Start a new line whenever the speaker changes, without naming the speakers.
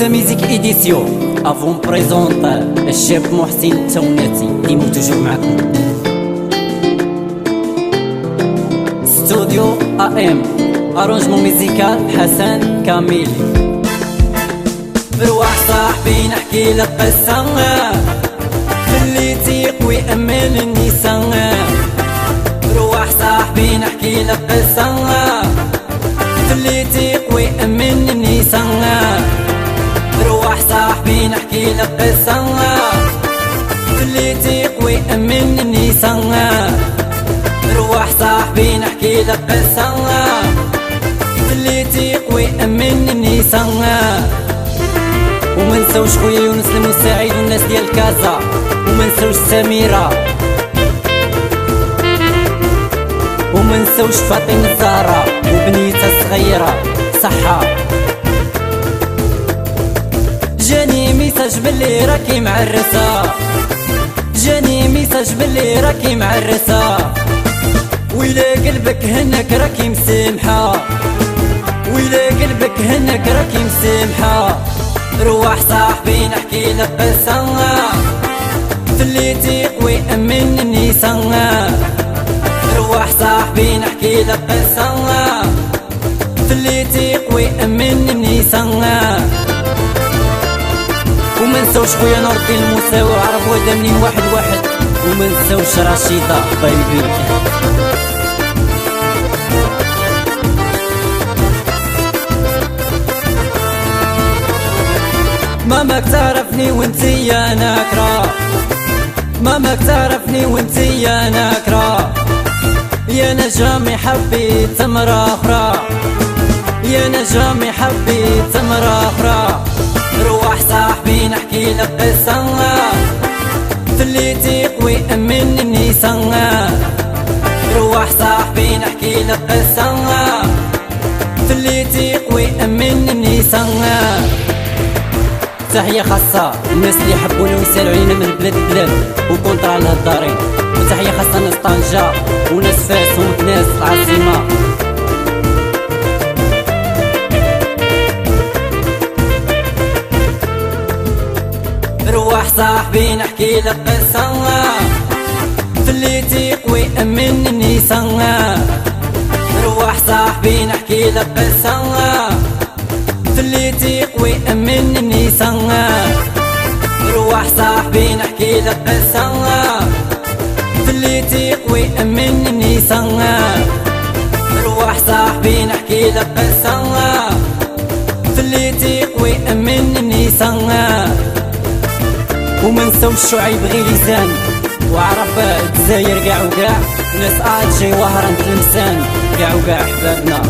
ميزيك إديسيون افون بريزونط الشاب محسن التوناتي ديما توجور معكم. ستوديو AM ارونجمون ميزيكال حسن كامل. بروح صاحبي نحكي لك قصة اللي تيق ويأمن النساء. بروح صاحبي نحكي لك قصة اللي تيق ويأمن النساء. روح صاحبي نحكي لك قصة اللي تيق ويأمن النساء. روح صاحبي نحكي لك قصة اللي تيق ويأمن النساء. وما نساوش خويا يونس المساعد والناس ديال كازا، وما نساوش سميرة، وما نساوش فاطمة الزهراء وبنيتها الصغيرة صحة. جاني ميساج بلي راكي معرسة، جاني ميساج بلي راكي معرسة، ويلا قلبك هناك راكي مسامحة، ويلا قلبك هناك راكي مسامحة. روح صاحبي نحكي لك قصة اللي تيق ويأمن النساء. روح صاحبي نحكي لك قصة اللي تيق ويأمن النساء. وما نساوش خويا نور الدين الموساوي وعرب ودا منين واحد واحد، وما نساوش رشيدة بايبي. ماماك تعرفني وانتي يا ناكرة، ماماك تعرفني وانتي يا ناكرة، يا نجامي حبيت تمرة أخرى، يا نجامي حبيت تمرة أخرى. روح صاحبي نحكي لك قصة اللي تيق ويأمن النساء. روح صاحبي نحكي لك قصة اللي تيق ويأمن النساء. تحية خاصة الناس اللي يحبونا ويسالوا علينا من بلاد البلاد وكونطرا الهضارين، وتحية خاصة ناس طنجة وناس فاس وناس العاصمة. روح صاحبي نحكي لك قصة اللي تيق ويأمن النساء. روح صاحبي نحكي لك قصة اللي تيق ويأمن النساء. روح صاحبي نحكي لك قصة اللي تيق ويأمن النساء. روح صاحبي نحكي لك قصة اللي تيق ويأمن النساء. وما نساوش شعيب غيليزان وعرب الجزائر كاع وكاع، ناس آجي وهران تلمسان كاع وكاع حبابنا.